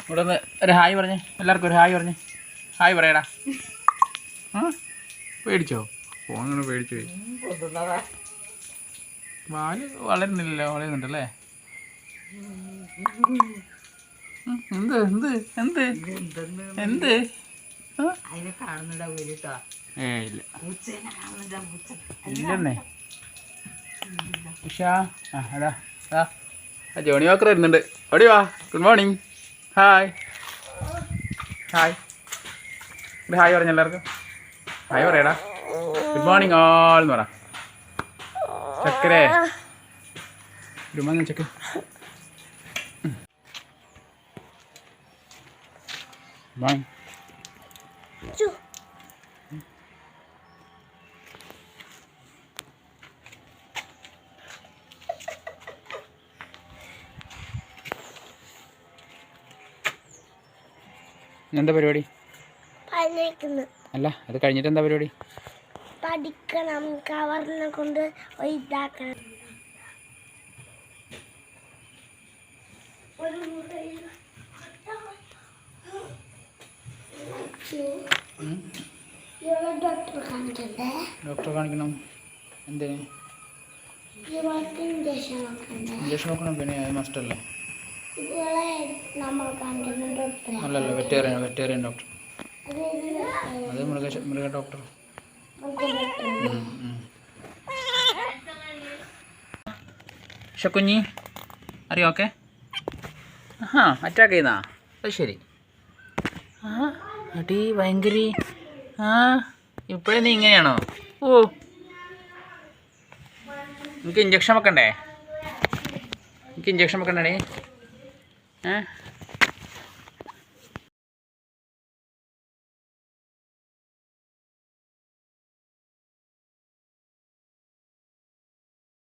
ഇവിടെ നിന്ന് ഒരു ഹായ് പറഞ്ഞേ, എല്ലാവർക്കും ഒരു ഹായ് പറഞ്ഞേ. ഹായ് പറയടാ. പേടിച്ചോ? ഫോണിങ്ങനെ പേടിച്ചു പോയി. വാല് വളരുന്നില്ലല്ലോ, വളരുന്നുണ്ടല്ലേ? എന്ത് എന്ത് എന്ത് എന്ത് ഇല്ലെന്നേ. ഉഷാ അതാ ജോണി വാക്കർ വരുന്നുണ്ട്. ഓടി വാ. Good morning. Hi hi. ഇവിടെ ഹായ് പറഞ്ഞ എല്ലാവർക്കും ഹായ് പറയടാ. ഗുഡ് മോർണിംഗ് ഓൾ എന്ന് പറ. ചക്കരേ ചക്ക എന്താ പരിപാടി? അല്ല, അത് കഴിഞ്ഞിട്ട് എന്താ പരിപാടി? പഠിക്കണം, കവറിനെ കൊണ്ട് ഇതാക്കണം. ഡോക്ടറെ കാണിക്കണം. എന്തിന്? ഇഞ്ചക്ഷൻ നോക്കണം. പിന്നെ അത് മസ്റ്റല്ലേ? അല്ലല്ല, വെറ്റേറിയൻ ഡോക്ടർ. അത് മൃഗ ഡോക്ടർ. കുഞ്ഞി അറിയോ? ഓക്കെ. അറ്റാക്ക് ചെയ്യുന്നാ? അത് ശരി. അടി ഭയങ്കര. ഇപ്പോഴേ നീ ഇങ്ങനെയാണോ? ഓ, എനിക്ക് ഇഞ്ചക്ഷൻ വെക്കണ്ടേ? എനിക്ക് ഇഞ്ചക്ഷൻ വെക്കണ്ടേ?